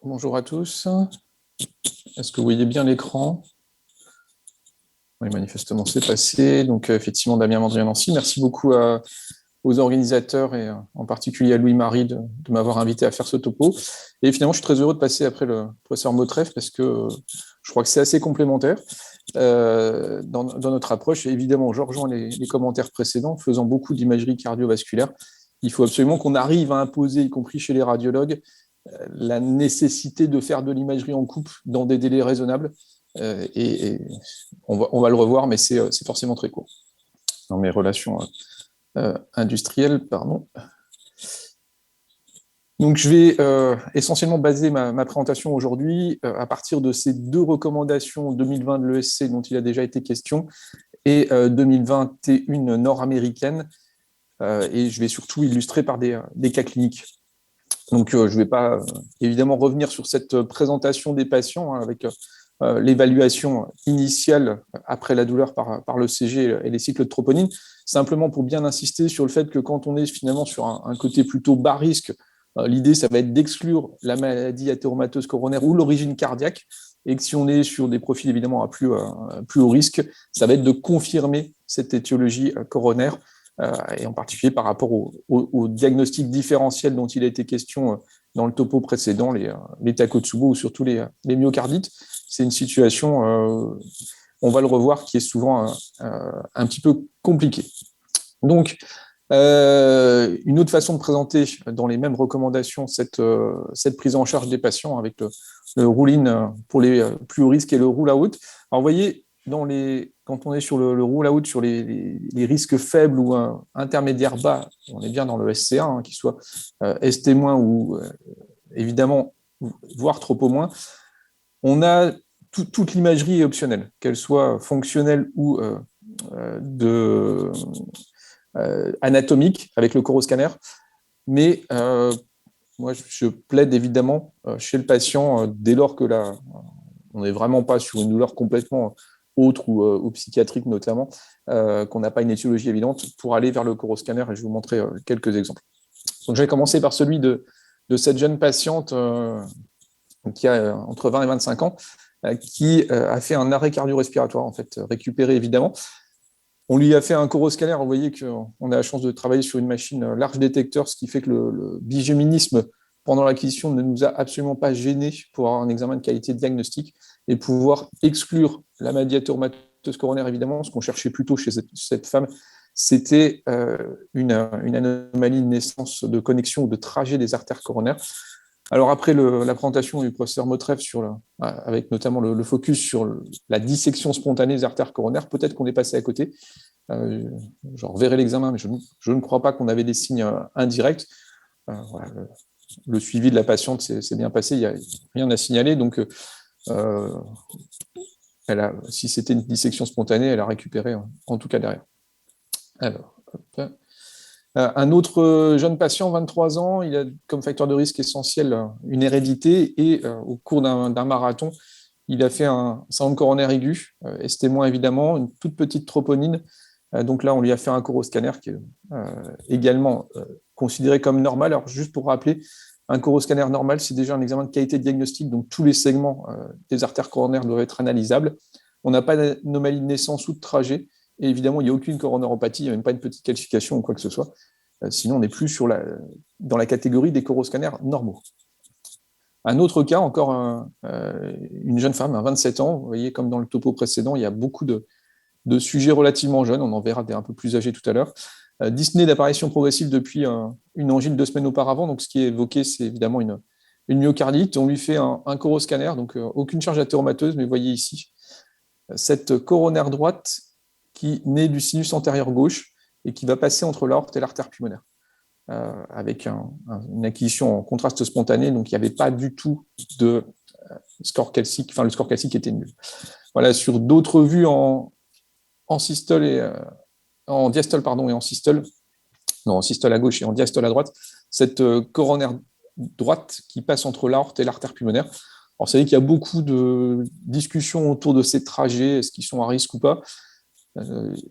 Bonjour à tous. Est-ce que vous voyez bien l'écran? Oui, manifestement, c'est passé. Donc, effectivement, Damien Mandrian-Nancy, merci beaucoup aux organisateurs et en particulier à Louis-Marie de m'avoir invité à faire ce topo. Et finalement, je suis très heureux de passer après le professeur Motreff parce que je crois que c'est assez complémentaire dans notre approche. Et évidemment, je rejoins les commentaires précédents, faisant beaucoup d'imagerie cardiovasculaire. Il faut absolument qu'on arrive à imposer, y compris chez les radiologues, la nécessité de faire de l'imagerie en coupe dans des délais raisonnables. Et on va le revoir, mais c'est forcément très court. Dans mes relations industrielles, pardon. Donc, je vais essentiellement baser ma présentation aujourd'hui à partir de ces deux recommandations 2020 de l'ESC dont il a déjà été question et 2021 nord-américaine. Et je vais surtout illustrer par des cas cliniques. Donc, je ne vais pas évidemment revenir sur cette présentation des patients avec l'évaluation initiale après la douleur par le CG et les cycles de troponine, simplement pour bien insister sur le fait que quand on est finalement sur un côté plutôt bas risque, l'idée, ça va être d'exclure la maladie athéromateuse coronaire ou l'origine cardiaque, et que si on est sur des profils évidemment à plus haut risque, ça va être de confirmer cette étiologie coronaire, et en particulier par rapport au diagnostic différentiel dont il a été question dans le topo précédent, les Takotsubo ou surtout les myocardites. C'est une situation, on va le revoir, qui est souvent un petit peu compliquée. Donc, une autre façon de présenter dans les mêmes recommandations cette prise en charge des patients avec le roll-in pour les plus hauts risques et le roll-out. Alors, vous voyez, quand on est sur le roll-out, sur les risques faibles ou intermédiaires bas, on est bien dans le SC1, qu'il soit ST- ou évidemment, voire trop au moins, on a toute l'imagerie est optionnelle, qu'elle soit fonctionnelle ou anatomique avec le coroscanner. Mais moi, je plaide évidemment chez le patient, dès lors que on n'est vraiment pas sur une douleur complètement autre ou psychiatrique notamment, qu'on n'a pas une étiologie évidente, pour aller vers le coroscanner, et je vais vous montrer quelques exemples. Donc, je vais commencer par celui de cette jeune patiente qui a entre 20 et 25 ans, qui a fait un arrêt cardio-respiratoire, en fait, récupéré évidemment. On lui a fait un coroscanner. Vous voyez qu'on a la chance de travailler sur une machine large détecteur, ce qui fait que le bigéminisme pendant l'acquisition ne nous a absolument pas gênés pour avoir un examen de qualité diagnostique et pouvoir exclure la maladie athéromateuse coronaire, évidemment. Ce qu'on cherchait plutôt chez cette femme, c'était une anomalie de naissance de connexion ou de trajet des artères coronaires. Alors après la présentation du professeur Motreff avec notamment le focus sur la dissection spontanée des artères coronaires, peut-être qu'on est passé à côté. Je reverrai l'examen, mais je ne crois pas qu'on avait des signes indirects. Voilà, le suivi de la patiente s'est bien passé, il n'y a rien à signaler. Donc, si c'était une dissection spontanée, elle a récupéré en tout cas derrière. Alors, hop. Un autre jeune patient, 23 ans, il a comme facteur de risque essentiel une hérédité et au cours d'un marathon, il a fait un syndrome coronaire aigu, ST- évidemment, une toute petite troponine. Donc là, on lui a fait un coroscanner qui est également considéré comme normal. Alors juste pour rappeler, un coroscanner normal, c'est déjà un examen de qualité diagnostique, donc tous les segments des artères coronaires doivent être analysables. On n'a pas d'anomalie de naissance ou de trajet. Et évidemment, il n'y a aucune coronaropathie, il n'y a même pas une petite calcification ou quoi que ce soit. Sinon, on n'est plus dans la catégorie des coroscanners normaux. Un autre cas, encore une jeune femme, 27 ans, vous voyez, comme dans le topo précédent, il y a beaucoup de sujets relativement jeunes, on en verra des un peu plus âgés tout à l'heure. Dyspnée d'apparition progressive depuis une angine 2 semaines auparavant, donc ce qui est évoqué, c'est évidemment une myocardite. On lui fait un coroscanner, donc aucune charge athéromateuse, mais vous voyez ici cette coronaire droite qui naît du sinus antérieur gauche et qui va passer entre l'aorte et l'artère pulmonaire, avec une acquisition en contraste spontané, donc il n'y avait pas du tout de score calcique, enfin le score calcique était nul. Voilà, sur d'autres vues en systole et en diastole pardon et en systole, non, en systole à gauche et en diastole à droite, cette coronaire droite qui passe entre l'aorte et l'artère pulmonaire. Alors, vous savez qu'il y a beaucoup de discussions autour de ces trajets, est-ce qu'ils sont à risque ou pas.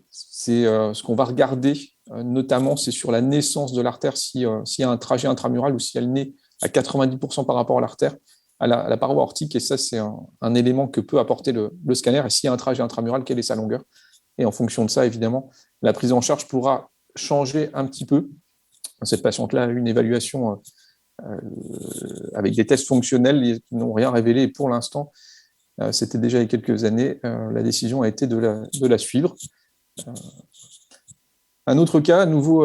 C'est ce qu'on va regarder, notamment, c'est sur la naissance de l'artère, s'il y a un trajet intramural ou si elle naît à 90% par rapport à l'artère, à la paroi aortique, et ça, c'est un élément que peut apporter le scanner. Et s'il y a un trajet intramural, quelle est sa longueur? Et en fonction de ça, évidemment, la prise en charge pourra changer un petit peu. Cette patiente-là a eu une évaluation avec des tests fonctionnels qui n'ont rien révélé. Et pour l'instant, c'était déjà il y a quelques années, la décision a été de la suivre. Un autre cas, à nouveau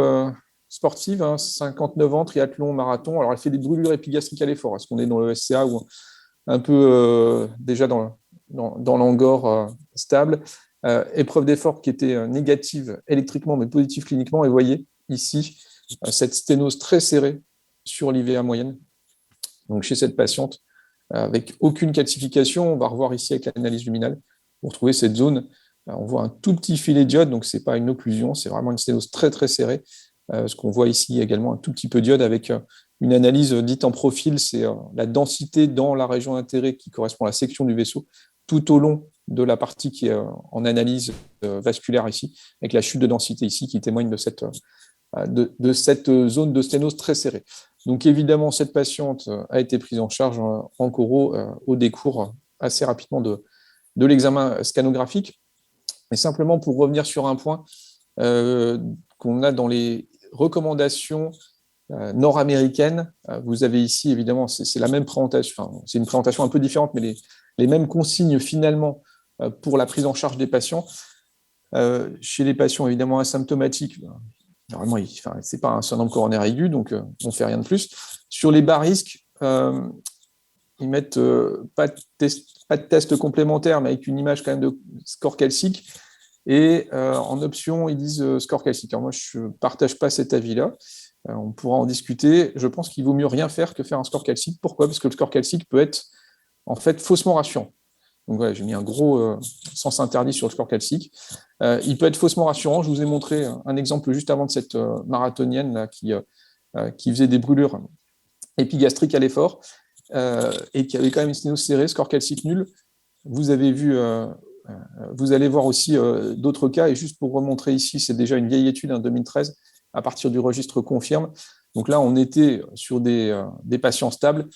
sportive, 59 ans, triathlon, marathon. Alors, elle fait des brûlures épigastriques à l'effort. Est-ce qu'on est dans le SCA ou un peu déjà dans l'angor stable? Épreuve d'effort qui était négative électriquement, mais positive cliniquement. Et vous voyez ici cette sténose très serrée sur l'IVA moyenne. Donc, chez cette patiente, avec aucune calcification, on va revoir ici avec l'analyse luminale pour trouver cette zone. On voit un tout petit filet d'iode, donc ce n'est pas une occlusion, c'est vraiment une sténose très très serrée. Ce qu'on voit ici également, un tout petit peu d'iode avec une analyse dite en profil, c'est la densité dans la région d'intérêt qui correspond à la section du vaisseau tout au long de la partie qui est en analyse vasculaire ici, avec la chute de densité ici qui témoigne de cette zone de sténose très serrée. Donc évidemment, cette patiente a été prise en charge en choro au décours assez rapidement de l'examen scanographique. Mais simplement pour revenir sur un point qu'on a dans les recommandations nord-américaines, vous avez ici évidemment, c'est la même présentation, enfin, c'est une présentation un peu différente, mais les mêmes consignes finalement pour la prise en charge des patients. Chez les patients évidemment asymptomatiques, normalement, ce n'est pas un syndrome coronaire aigu, donc on ne fait rien de plus. Sur les bas risques, ils mettent pas de test complémentaire, mais avec une image quand même de score calcique. Et en option, ils disent score calcique. Alors moi, je ne partage pas cet avis-là. On pourra en discuter. Je pense qu'il vaut mieux rien faire que faire un score calcique. Pourquoi? Parce que le score calcique peut être en fait faussement rassurant. Donc voilà, j'ai mis un gros sens interdit sur le score calcique. Il peut être faussement rassurant. Je vous ai montré un exemple juste avant de cette marathonienne là, qui faisait des brûlures épigastriques à l'effort et qui avait quand même une sténose serrée, score calcique nul. Vous avez vu, vous allez voir aussi d'autres cas. Et juste pour remontrer ici, c'est déjà une vieille étude en 2013 à partir du registre confirme. Donc là, on était sur des patients stables,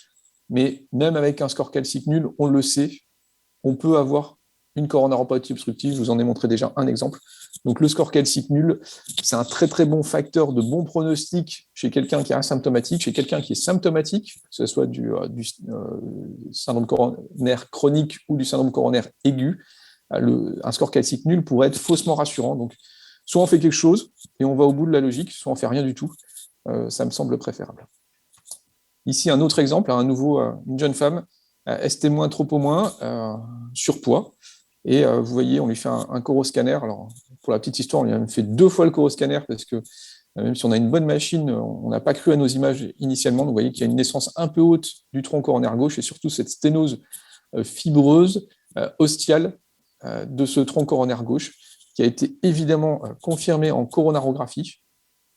mais même avec un score calcique nul, on le sait, on peut avoir une coronaropathie obstructive. Je vous en ai montré déjà un exemple. Donc, le score calcique nul, c'est un très, très bon facteur de bon pronostic chez quelqu'un qui est asymptomatique, chez quelqu'un qui est symptomatique, que ce soit du syndrome coronaire chronique ou du syndrome coronaire aigu. Un score calcique nul pourrait être faussement rassurant. Donc, soit on fait quelque chose et on va au bout de la logique, soit on ne fait rien du tout. Ça me semble préférable. Ici, un autre exemple, à nouveau, une jeune femme, ST-, tropo-, surpoids. Et vous voyez, on lui fait un coroscanner. Alors, pour la petite histoire, on lui a même fait 2 fois le coroscanner parce que même si on a une bonne machine, on n'a pas cru à nos images initialement. Donc, vous voyez qu'il y a une naissance un peu haute du tronc coronaire gauche et surtout cette sténose fibreuse, ostiale de ce tronc coronaire gauche qui a été évidemment confirmée en coronarographie.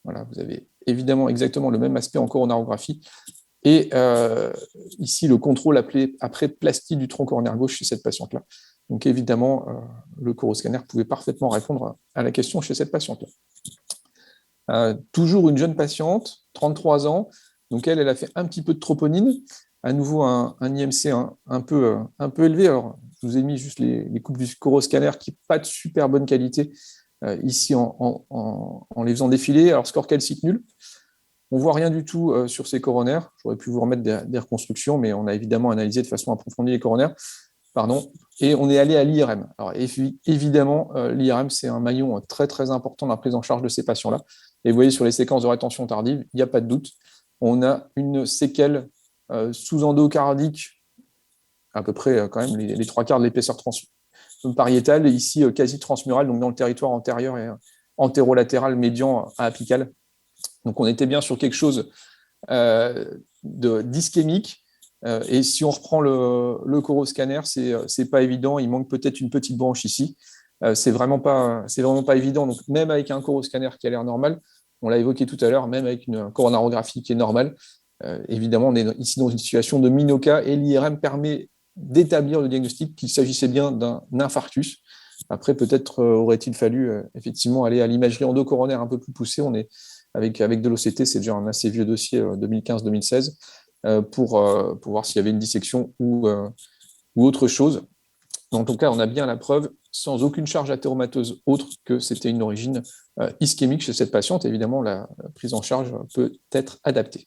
Voilà, vous avez évidemment exactement le même aspect en coronarographie. Et ici, le contrôle après plastie du tronc coronaire gauche chez cette patiente-là. Donc évidemment, le coroscanner pouvait parfaitement répondre à la question chez cette patiente-là. Toujours une jeune patiente, 33 ans, donc elle a fait un petit peu de troponine, à nouveau un IMC un peu élevé. Alors, je vous ai mis juste les coupes du coroscanner qui n'ont pas de super bonne qualité ici en les faisant défiler. Alors, score calcique nul. On ne voit rien du tout sur ces coronaires. J'aurais pu vous remettre des reconstructions, mais on a évidemment analysé de façon approfondie les coronaires. Et on est allé à l'IRM. Alors évidemment, l'IRM, c'est un maillon très très important dans la prise en charge de ces patients-là. Et vous voyez sur les séquences de rétention tardive, il n'y a pas de doute. On a une séquelle sous-endocardique, à peu près quand même les 3/4 de l'épaisseur pariétale, et ici quasi transmurale, donc dans le territoire antérieur et antérolatéral médian à apical. Donc on était bien sur quelque chose d'ischémique. Et si on reprend le coroscanner, c'est pas évident. Il manque peut-être une petite branche ici. C'est vraiment pas évident. Donc même avec un coroscanner qui a l'air normal, on l'a évoqué tout à l'heure, même avec une coronarographie qui est normale, évidemment on est ici dans une situation de minoca et l'IRM permet d'établir le diagnostic qu'il s'agissait bien d'un infarctus. Après, peut-être aurait-il fallu effectivement aller à l'imagerie endocoronaire un peu plus poussée. On est avec de l'OCT, c'est déjà un assez vieux dossier 2015-2016. pour voir s'il y avait une dissection ou autre chose. En tout cas, on a bien la preuve, sans aucune charge athéromateuse autre, que c'était une origine ischémique chez cette patiente. Évidemment, la prise en charge peut être adaptée.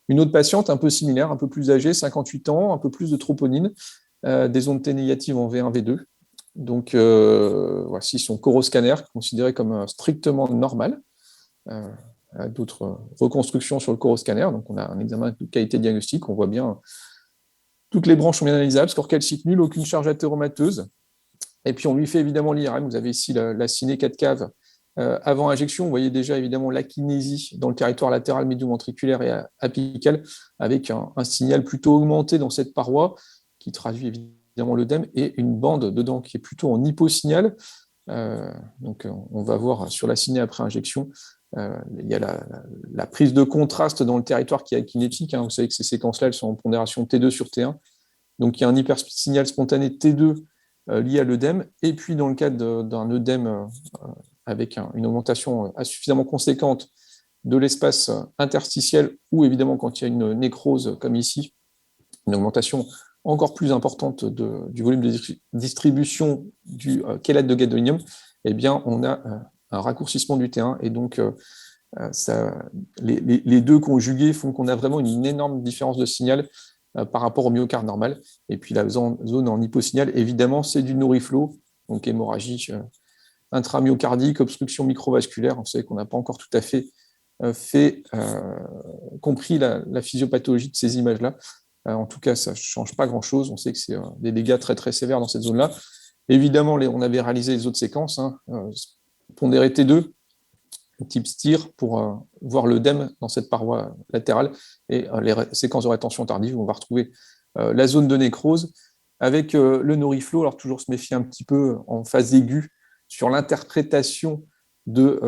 Une autre patiente un peu similaire, un peu plus âgée, 58 ans, un peu plus de troponine, des ondes T négatives en V1, V2. Donc, voici son coroscanner, considéré comme strictement normal. D'autres reconstructions sur le coroscanner. Donc, on a un examen de qualité diagnostique. On voit bien toutes les branches sont bien analysables, score calcique nul, aucune charge athéromateuse. Et puis, on lui fait évidemment l'IRM. Vous avez ici la ciné 4 caves avant injection. Vous voyez déjà évidemment l'akinésie dans le territoire latéral médio-ventriculaire et apical, avec un signal plutôt augmenté dans cette paroi, qui traduit évidemment l'œdème, et une bande dedans qui est plutôt en hyposignal. Donc, on va voir sur la ciné après injection, il y a la prise de contraste dans le territoire qui est akinétique. Vous savez que ces séquences-là, elles sont en pondération T2 sur T1. Donc, il y a un hypersignal spontané T2 lié à l'œdème. Et puis, dans le cadre d'un œdème avec une augmentation suffisamment conséquente de l'espace interstitiel, ou évidemment, quand il y a une nécrose comme ici, une augmentation encore plus importante du volume de distribution du chélate de gadolinium, eh bien, on a un raccourcissement du T1, et donc les deux conjugués font qu'on a vraiment une énorme différence de signal par rapport au myocarde normal. Et puis la zone en hyposignal, évidemment, c'est du nourriflow, donc hémorragie intramyocardique, obstruction microvasculaire. On sait qu'on n'a pas encore tout à fait compris la physiopathologie de ces images-là. En tout cas, ça ne change pas grand-chose. On sait que c'est des dégâts très très sévères dans cette zone-là. Évidemment, on avait réalisé les autres séquences, pondéré T2, type STIR, pour voir l'œdème dans cette paroi latérale, et les séquences de rétention tardive, où on va retrouver la zone de nécrose, avec le nourriflow. Alors toujours se méfier un petit peu en phase aiguë sur l'interprétation de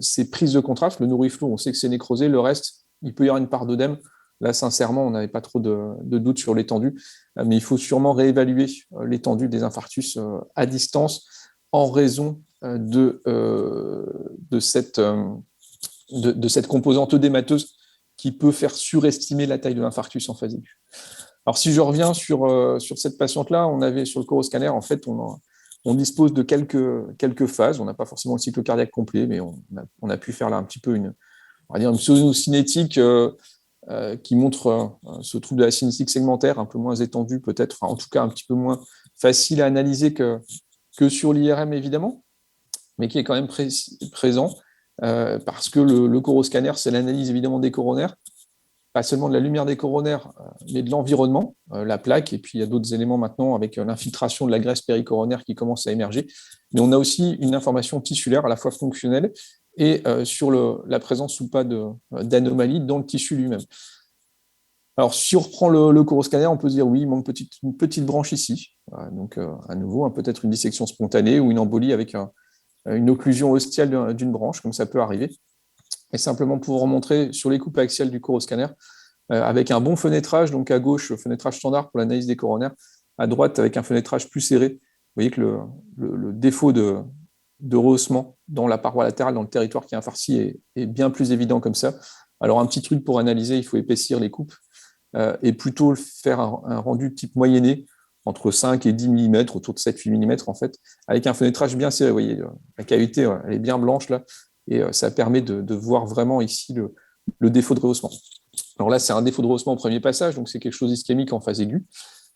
ces prises de contraste. Le nourriflow, on sait que c'est nécrosé, le reste, il peut y avoir une part d'œdème. Là, sincèrement, on n'avait pas trop de doute sur l'étendue, mais il faut sûrement réévaluer l'étendue des infarctus à distance en raison de cette composante œdémateuse qui peut faire surestimer la taille de l'infarctus en phase aiguë. Alors, si je reviens sur cette patiente-là, on avait sur le coroscanner, en fait, on dispose de quelques phases. On n'a pas forcément le cycle cardiaque complet, mais on a pu faire là un petit peu une sonocinétique qui montre ce trouble de la cinétique segmentaire, un peu moins étendu peut-être, en tout cas un petit peu moins facile à analyser que sur l'IRM évidemment, mais qui est quand même présent, parce que le coroscanner, c'est l'analyse évidemment des coronaires, pas seulement de la lumière des coronaires, mais de l'environnement, la plaque, et puis il y a d'autres éléments maintenant avec l'infiltration de la graisse péricoronaire qui commence à émerger. Mais on a aussi une information tissulaire à la fois fonctionnelle et sur la présence ou pas d'anomalies dans le tissu lui-même. Alors, si on reprend le coroscanner, on peut se dire oui, il manque une petite branche ici. Donc, à nouveau, peut-être une dissection spontanée ou une embolie avec une occlusion ostiale d'une branche, comme ça peut arriver. Et simplement pour remontrer sur les coupes axiales du coroscanner, avec un bon fenêtrage, donc à gauche, fenêtrage standard pour l'analyse des coronaires, à droite, avec un fenêtrage plus serré. Vous voyez que le défaut de rehaussement dans la paroi latérale, dans le territoire qui est infarci, est bien plus évident comme ça. Alors, un petit truc pour analyser, il faut épaissir les coupes et plutôt faire un rendu type moyenné, entre 5 et 10 mm, autour de 7-8 mm en fait, avec un fenêtrage bien serré. Vous voyez, la cavité, elle est bien blanche là, et ça permet de voir vraiment ici le défaut de rehaussement. Alors là, c'est un défaut de rehaussement au premier passage, donc c'est quelque chose d'ischémique en phase aiguë.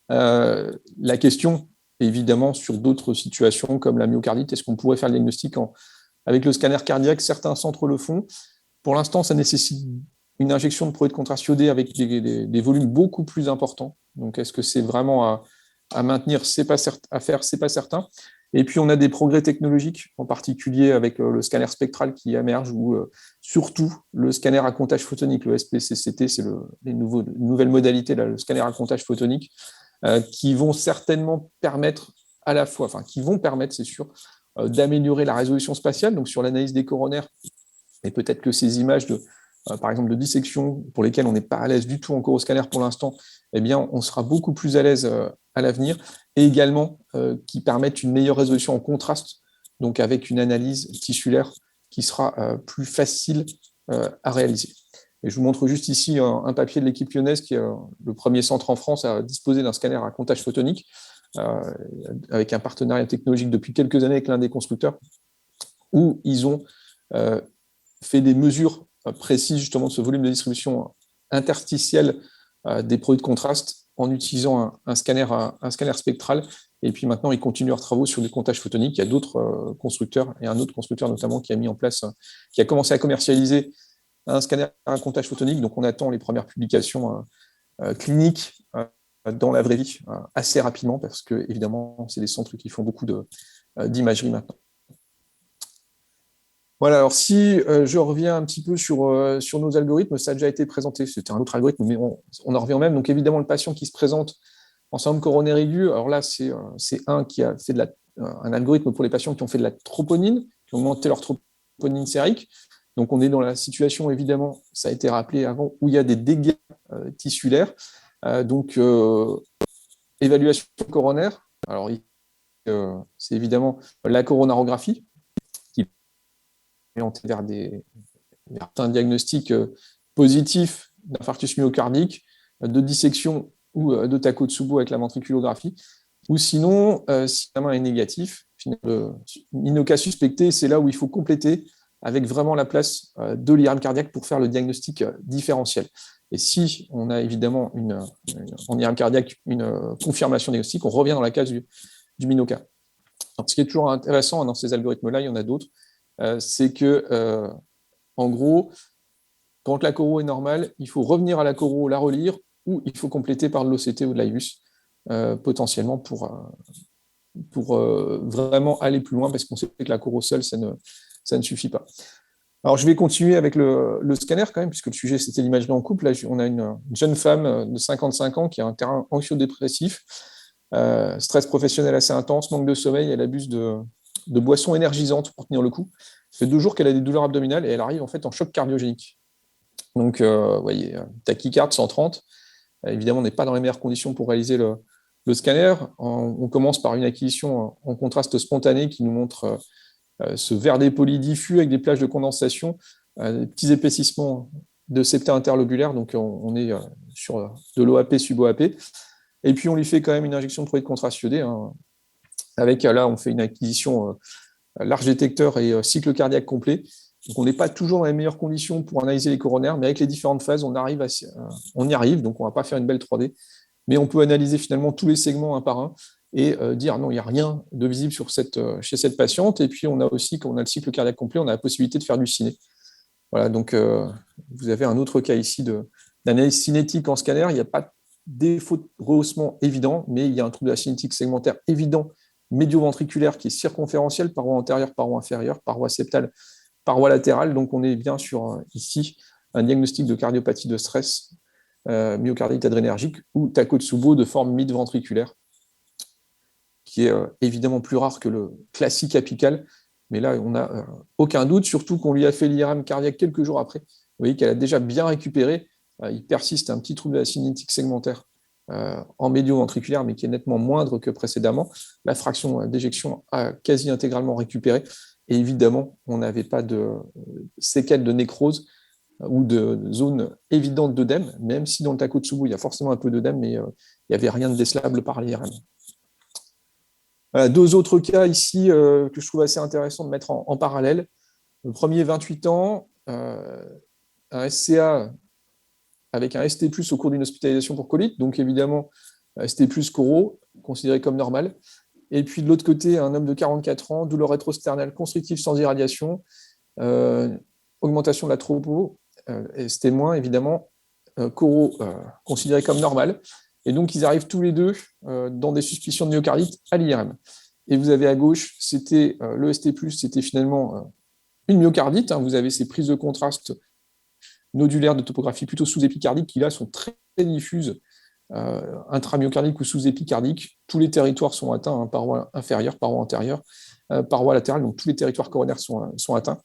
La question, évidemment, sur d'autres situations comme la myocardite, est-ce qu'on pourrait faire le diagnostic avec le scanner cardiaque? Certains centres le font. Pour l'instant, ça nécessite une injection de produit de contraste iodé avec des volumes beaucoup plus importants. Donc, est-ce que c'est vraiment à maintenir? C'est pas certain. Et puis, on a des progrès technologiques, en particulier avec le scanner spectral qui émerge, ou surtout le scanner à comptage photonique, le SPCCT, c'est les nouvelles modalités, là, le scanner à comptage photonique, qui vont certainement permettre c'est sûr, d'améliorer la résolution spatiale, donc sur l'analyse des coronaires, et peut-être que ces images par exemple de dissection pour lesquelles on n'est pas à l'aise du tout en coroscanner pour l'instant, eh bien, on sera beaucoup plus à l'aise à l'avenir, et également qui permettent une meilleure résolution en contraste, donc avec une analyse tissulaire qui sera plus facile à réaliser. Et je vous montre juste ici un papier de l'équipe lyonnaise qui est le premier centre en France à disposer d'un scanner à comptage photonique, avec un partenariat technologique depuis quelques années avec l'un des constructeurs, où ils ont fait des mesures précises justement de ce volume de distribution interstitiel des produits de contraste en utilisant un scanner spectral. Et puis maintenant, ils continuent leurs travaux sur du comptage photonique. Il y a d'autres constructeurs, et un autre constructeur notamment qui a mis en place, qui a commencé à commercialiser un scanner à comptage photonique. Donc on attend les premières publications cliniques dans la vraie vie assez rapidement, parce que évidemment, c'est des centres qui font beaucoup d'imagerie maintenant. Voilà, alors si je reviens un petit peu sur nos algorithmes, ça a déjà été présenté, c'était un autre algorithme, mais on en revient au même. Donc évidemment, le patient qui se présente en syndrome coronaire aigu, alors là, c'est un qui a fait un algorithme pour les patients qui ont fait de la troponine, qui ont augmenté leur troponine sérique. Donc on est dans la situation, évidemment, ça a été rappelé avant, où il y a des dégâts tissulaires. Donc évaluation coronaire, alors c'est évidemment la coronarographie, vers un diagnostic positif d'infarctus myocardique, de dissection ou de Takotsubo avec la ventriculographie, ou sinon, si la main est négatif, Minoka suspecté, c'est là où il faut compléter avec vraiment la place de l'IRM cardiaque pour faire le diagnostic différentiel. Et si on a évidemment en IRM cardiaque une confirmation diagnostique, on revient dans la case du Minoka. Alors, ce qui est toujours intéressant dans ces algorithmes-là, il y en a d'autres, c'est que, en gros, quand la coro est normale, il faut revenir à la coro, la relire, ou il faut compléter par de l'OCT ou de l'IVUS, potentiellement pour vraiment aller plus loin, parce qu'on sait que la coro seule, ça ne suffit pas. Alors, je vais continuer avec le scanner quand même, puisque le sujet, c'était l'imagerie en couple. Là, on a une jeune femme de 55 ans qui a un terrain anxio-dépressif, stress professionnel assez intense, manque de sommeil, elle abuse de boissons énergisantes pour tenir le coup. Ça fait 2 jours qu'elle a des douleurs abdominales et elle arrive en fait en choc cardiogénique. Donc, vous voyez, tachycarde 130. Évidemment, on n'est pas dans les meilleures conditions pour réaliser le scanner. On commence par une acquisition en contraste spontané qui nous montre ce vert dépoli diffus avec des plages de condensation, des petits épaississements de septa interlobulaire. Donc, on est sur de l'OAP sub-OAP. Et puis, on lui fait quand même une injection de produit de contraste iodé, avec, là, on fait une acquisition large détecteur et cycle cardiaque complet. Donc, on n'est pas toujours dans les meilleures conditions pour analyser les coronaires, mais avec les différentes phases, on y arrive. Donc, on ne va pas faire une belle 3D, mais on peut analyser finalement tous les segments un par un et dire non, il n'y a rien de visible chez cette patiente. Et puis, on a aussi, quand on a le cycle cardiaque complet, on a la possibilité de faire du ciné. Voilà, donc vous avez un autre cas ici d'analyse cinétique en scanner. Il n'y a pas de défaut de rehaussement évident, mais il y a un trouble de la cinétique segmentaire évident, médio-ventriculaire, qui est circonférentiel, paroi antérieure, paroi inférieure, paroi septale, paroi latérale. Donc on est bien sur ici un diagnostic de cardiopathie de stress, myocardite adrénergique ou Takotsubo de forme mid-ventriculaire, qui est évidemment plus rare que le classique apical, mais là on n'a aucun doute, surtout qu'on lui a fait l'IRM cardiaque quelques jours après. Vous voyez qu'elle a déjà bien récupéré. Il persiste un petit trouble de la cinétique segmentaire en médio-ventriculaire, mais qui est nettement moindre que précédemment. La fraction d'éjection a quasi intégralement récupéré. Et évidemment, on n'avait pas de séquelles de nécrose ou de zone évidente d'œdème, même si dans le Takotsubo, il y a forcément un peu d'œdème, mais il n'y avait rien de décelable par l'IRM. 2 autres cas ici que je trouve assez intéressant de mettre en parallèle. Le premier, 28 ans, un SCA avec un ST+, au cours d'une hospitalisation pour colite, donc évidemment, ST+, coro, considéré comme normal. Et puis de l'autre côté, un homme de 44 ans, douleur rétrosternale constrictive sans irradiation, augmentation de la tropo, ST-, évidemment, coro considéré comme normal. Et donc, ils arrivent tous les deux dans des suspicions de myocardite à l'IRM. Et vous avez à gauche, c'était le ST+, c'était finalement une myocardite. Vous avez ces prises de contraste nodulaires de topographie plutôt sous-épicardique qui là sont très diffuses, intramyocardique ou sous-épicardique. Tous les territoires sont atteints, paroi inférieure, paroi antérieure, paroi latérale, donc tous les territoires coronaires sont atteints.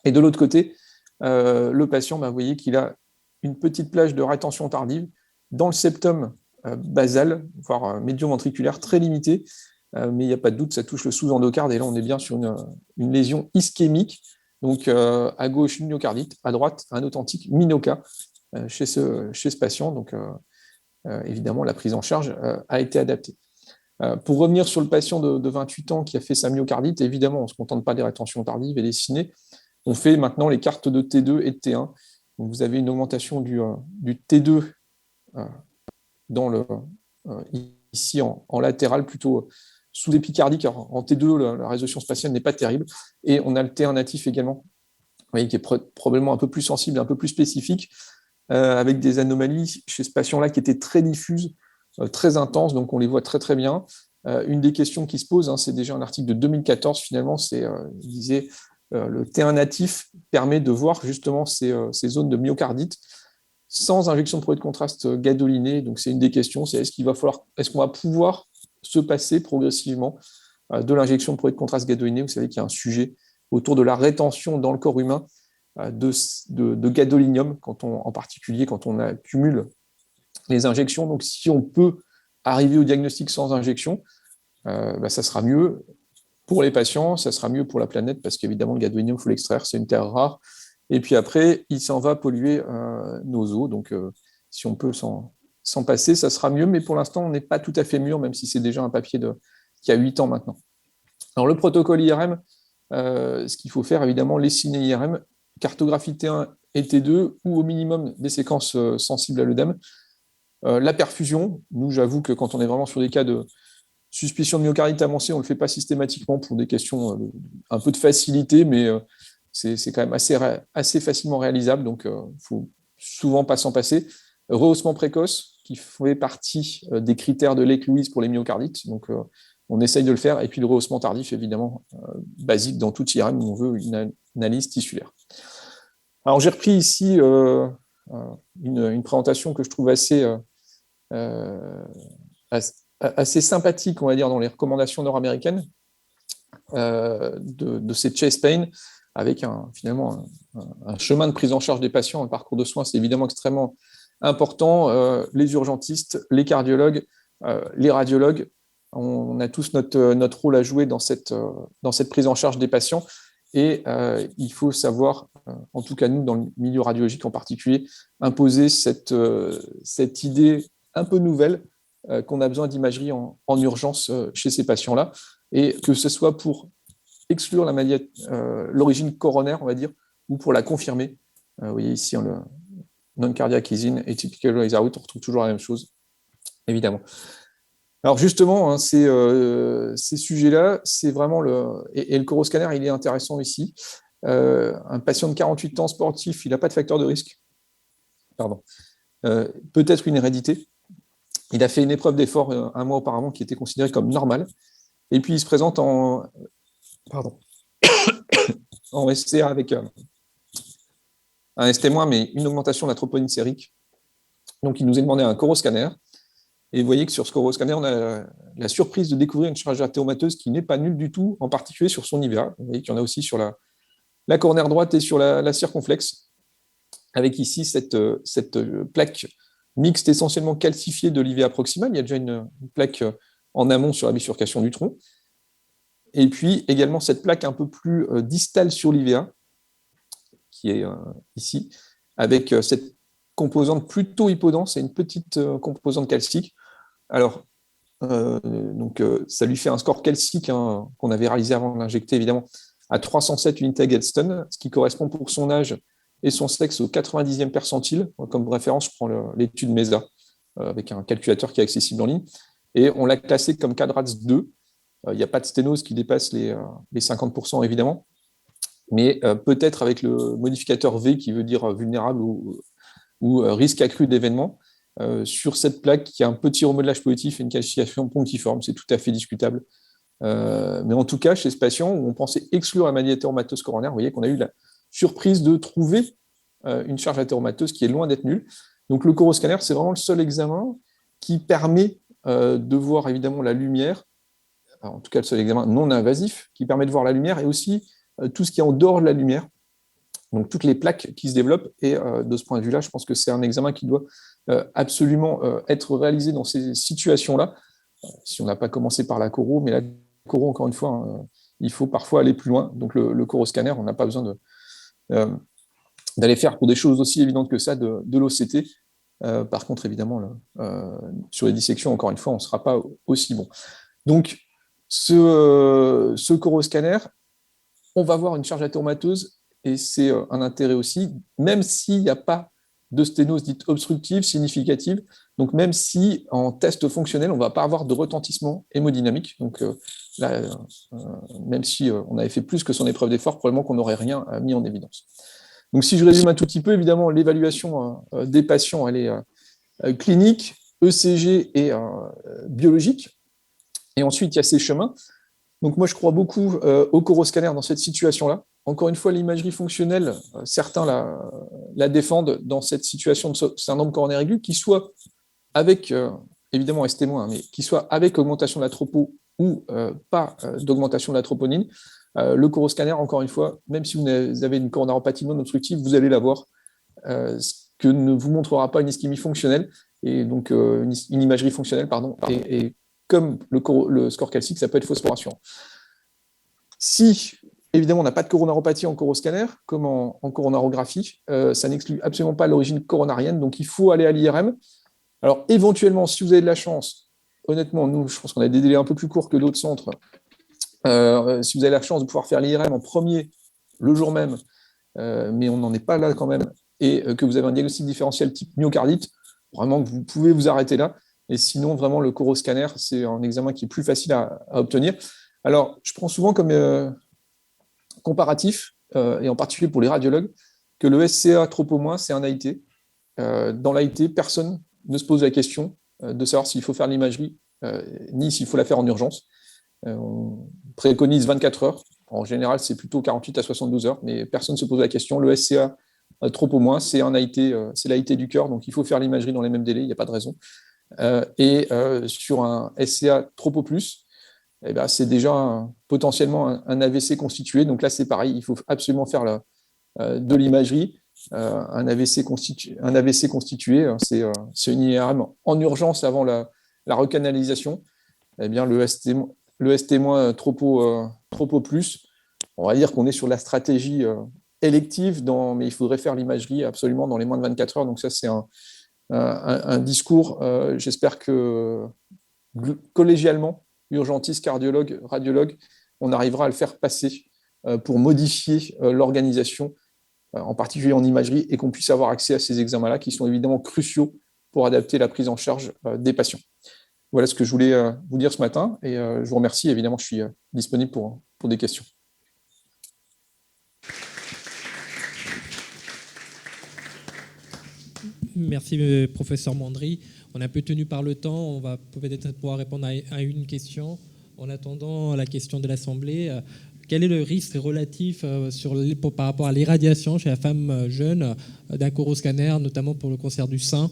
Et de l'autre côté, le patient, vous voyez qu'il a une petite plage de rétention tardive dans le septum basal, voire médio-ventriculaire, très limité, mais il n'y a pas de doute, ça touche le sous-endocarde, et là on est bien sur une lésion ischémique. Donc, à gauche, une myocardite, à droite, un authentique Minoka, chez ce patient. Donc, évidemment, la prise en charge a été adaptée. Pour revenir sur le patient de 28 ans qui a fait sa myocardite, évidemment, on ne se contente pas des rétentions tardives et des ciné. On fait maintenant les cartes de T2 et de T1. Donc, vous avez une augmentation du T2 ici en latéral, plutôt sous l'épicardique. En T2, la résolution spatiale n'est pas terrible. Et on a le T1 natif également, vous voyez, qui est probablement un peu plus sensible, un peu plus spécifique, avec des anomalies chez ce patient-là qui étaient très diffuses, très intenses, donc on les voit très très bien. Une des questions qui se pose, c'est déjà un article de 2014 finalement, il disait le T1 natif permet de voir justement ces zones de myocardite sans injection de produit de contraste gadoliné. Donc c'est une des questions, c'est est-ce qu'on va pouvoir se passer progressivement de l'injection de produit de contraste gadoliné. Vous savez qu'il y a un sujet autour de la rétention dans le corps humain de gadolinium, en particulier quand on accumule les injections. Donc, si on peut arriver au diagnostic sans injection, ça sera mieux pour les patients, ça sera mieux pour la planète, parce qu'évidemment, le gadolinium, il faut l'extraire, c'est une terre rare. Et puis après, il s'en va polluer nos eaux. Donc, si on peut s'en passer, ça sera mieux. Mais pour l'instant, on n'est pas tout à fait mûr, même si c'est déjà un papier qui a 8 ans maintenant. Alors, le protocole IRM, ce qu'il faut faire, évidemment, les ciné IRM, cartographie T1 et T2, ou au minimum des séquences sensibles à l'œdème. La perfusion, nous, j'avoue que quand on est vraiment sur des cas de suspicion de myocardite avancée, on ne le fait pas systématiquement pour des questions un peu de facilité, mais c'est quand même assez facilement réalisable, donc il ne faut souvent pas s'en passer. Rehaussement précoce, qui fait partie des critères de Lake-Lewis pour les myocardites, donc on essaye de le faire, et puis le rehaussement tardif, évidemment, basique dans tout IRM où on veut une analyse tissulaire. Alors j'ai repris ici une présentation que je trouve assez sympathique, on va dire, dans les recommandations nord-américaines de ces chest pain, avec finalement un chemin de prise en charge des patients. Le parcours de soins, c'est évidemment extrêmement important. Les urgentistes, les cardiologues, les radiologues, on a tous notre rôle à jouer dans cette prise en charge des patients. Et il faut savoir, en tout cas nous, dans le milieu radiologique en particulier, imposer cette idée un peu nouvelle qu'on a besoin d'imagerie en urgence chez ces patients-là, et que ce soit pour exclure l'origine coronaire, on va dire, ou pour la confirmer. Vous voyez ici, le non-cardiac is in et typical is out, on retrouve toujours la même chose, évidemment. Alors justement, ces sujets-là, c'est vraiment et le coroscanner, il est intéressant ici. Un patient de 48 ans sportif, il n'a pas de facteur de risque. Pardon. Peut-être une hérédité. Il a fait une épreuve d'effort un mois auparavant qui était considérée comme normale. Et puis il se présente en SCA avec un ST-, mais une augmentation de la troponine sérique. Donc il nous a demandé un coroscanner. Et vous voyez que sur ce coroscanner, on a la surprise de découvrir une charge artériomateuse qui n'est pas nulle du tout, en particulier sur son IVA. Vous voyez qu'il y en a aussi sur la coronaire droite et sur la circonflexe, avec ici cette plaque mixte essentiellement calcifiée de l'IVA proximal. Il y a déjà une plaque en amont sur la bifurcation du tronc. Et puis également cette plaque un peu plus distale sur l'IVA, qui est ici, avec cette composante plutôt hypodense et une petite composante calcique. Alors, ça lui fait un score calcique qu'on avait réalisé avant de l'injecter, évidemment, à 307 unités à Gadsden, ce qui correspond pour son âge et son sexe au 90e percentile. Comme référence, je prends l'étude MESA, avec un calculateur qui est accessible en ligne, et on l'a classé comme CADRATS 2. Il n'y a pas de sténose qui dépasse les 50%, évidemment, mais peut-être avec le modificateur V, qui veut dire vulnérable ou risque accru d'événement, sur cette plaque qui a un petit remodelage positif et une calcification punctiforme. C'est tout à fait discutable. Mais en tout cas, chez ce patient, où on pensait exclure la maladie athéromateuse coronaire, vous voyez qu'on a eu la surprise de trouver une charge athéromateuse qui est loin d'être nulle. Donc le coroscanner, c'est vraiment le seul examen qui permet de voir évidemment la lumière, en tout cas le seul examen non invasif, qui permet de voir la lumière et aussi tout ce qui est en dehors de la lumière. Donc toutes les plaques qui se développent, et de ce point de vue-là, je pense que c'est un examen qui doit absolument être réalisé dans ces situations-là, si on n'a pas commencé par la coro, mais la coro, encore une fois, il faut parfois aller plus loin. Donc le coroscanner, on n'a pas besoin d'aller faire pour des choses aussi évidentes que ça de l'OCT. Par contre, évidemment, sur les dissections, encore une fois, on ne sera pas aussi bon. Donc, ce coroscanner, on va voir une charge athéromateuse, et c'est un intérêt aussi, même s'il n'y a pas de sténose dite obstructive significative, donc même si en test fonctionnel, on ne va pas avoir de retentissement hémodynamique. Donc là, même si on avait fait plus que son épreuve d'effort, probablement qu'on n'aurait rien mis en évidence. Donc si je résume un tout petit peu, évidemment, l'évaluation des patients, elle est clinique, ECG et biologique. Et ensuite, il y a ces chemins. Donc moi, je crois beaucoup au coroscanner dans cette situation-là. Encore une fois, l'imagerie fonctionnelle, certains la défendent dans cette situation de syndrome coronaire aigu, qui soit avec, évidemment ST-, mais qui soit avec augmentation de la tropo ou pas d'augmentation de la troponine. Le coroscanner, encore une fois, même si vous avez une coronaropathie non obstructive, vous allez l'avoir, ce que ne vous montrera pas une ischémie fonctionnelle, et donc une imagerie fonctionnelle, pardon, et comme le score calcique, ça peut être faussement rassurant. Si, évidemment, on n'a pas de coronaropathie en coroscanner, comme en coronarographie, ça n'exclut absolument pas l'origine coronarienne, donc il faut aller à l'IRM. Alors, éventuellement, si vous avez de la chance, honnêtement, nous, je pense qu'on a des délais un peu plus courts que d'autres centres, si vous avez la chance de pouvoir faire l'IRM en premier, le jour même, mais on n'en est pas là quand même, et que vous avez un diagnostic différentiel type myocardite, vraiment, vous pouvez vous arrêter là. Et sinon, vraiment, le coroscanner, c'est un examen qui est plus facile à obtenir. Alors, je prends souvent comme comparatif, et en particulier pour les radiologues, que le SCA trop au moins, c'est un AIT. Dans l'AIT, personne ne se pose la question de savoir s'il faut faire l'imagerie, ni s'il faut la faire en urgence. On préconise 24 heures. En général, c'est plutôt 48 à 72 heures, mais personne ne se pose la question. Le SCA trop au moins, c'est un AIT, c'est l'AIT du cœur, donc il faut faire l'imagerie dans les mêmes délais, il n'y a pas de raison. Et sur un SCA trop au plus, eh ben, c'est déjà potentiellement un AVC constitué. Donc là, c'est pareil, il faut absolument faire de l'imagerie. Un AVC constitué, c'est une IRM en urgence avant la recanalisation. Eh bien, le ST- trop plus, on va dire qu'on est sur la stratégie élective, mais il faudrait faire l'imagerie absolument dans les moins de 24 heures. Donc ça, c'est un discours, j'espère que collégialement, urgentistes, cardiologues, radiologues, on arrivera à le faire passer pour modifier l'organisation, en particulier en imagerie, et qu'on puisse avoir accès à ces examens-là qui sont évidemment cruciaux pour adapter la prise en charge des patients. Voilà ce que je voulais vous dire ce matin, et je vous remercie. Évidemment, je suis disponible pour des questions. Merci, professeur Mandry. On est un peu tenu par le temps. On va peut-être pouvoir répondre à une question. En attendant la question de l'Assemblée, quel est le risque relatif par rapport à l'irradiation chez la femme jeune d'un coroscanner, notamment pour le cancer du sein,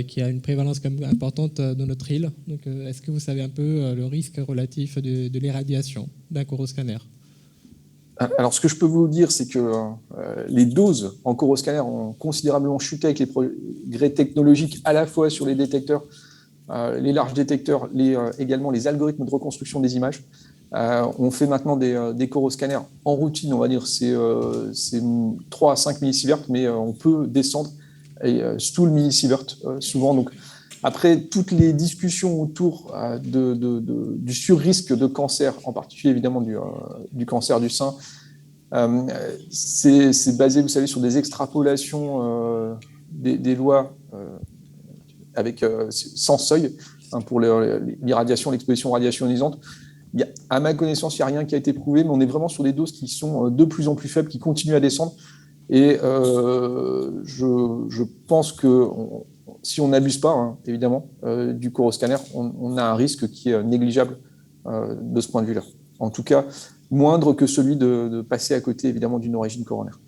qui a une prévalence quand même importante dans notre île. Donc, est-ce que vous savez un peu le risque relatif de l'irradiation d'un coroscanner ? Alors, ce que je peux vous dire, c'est que les doses en coroscanner ont considérablement chuté avec les progrès technologiques, à la fois sur les détecteurs, les larges détecteurs, également les algorithmes de reconstruction des images. On fait maintenant des coroscanners en routine, on va dire, c'est 3 à 5 millisieverts, mais on peut descendre sous le millisievert souvent. Donc, après, toutes les discussions autour du surrisque de cancer, en particulier évidemment du cancer du sein, c'est basé, vous savez, sur des extrapolations des lois sans seuil pour l'irradiation, l'exposition aux radiations ionisantes. À ma connaissance, il n'y a rien qui a été prouvé, mais on est vraiment sur des doses qui sont de plus en plus faibles, qui continuent à descendre. Et je pense que si on n'abuse pas, évidemment, du coroscanner, on a un risque qui est négligeable de ce point de vue-là. En tout cas, moindre que celui de passer à côté, évidemment, d'une origine coronaire.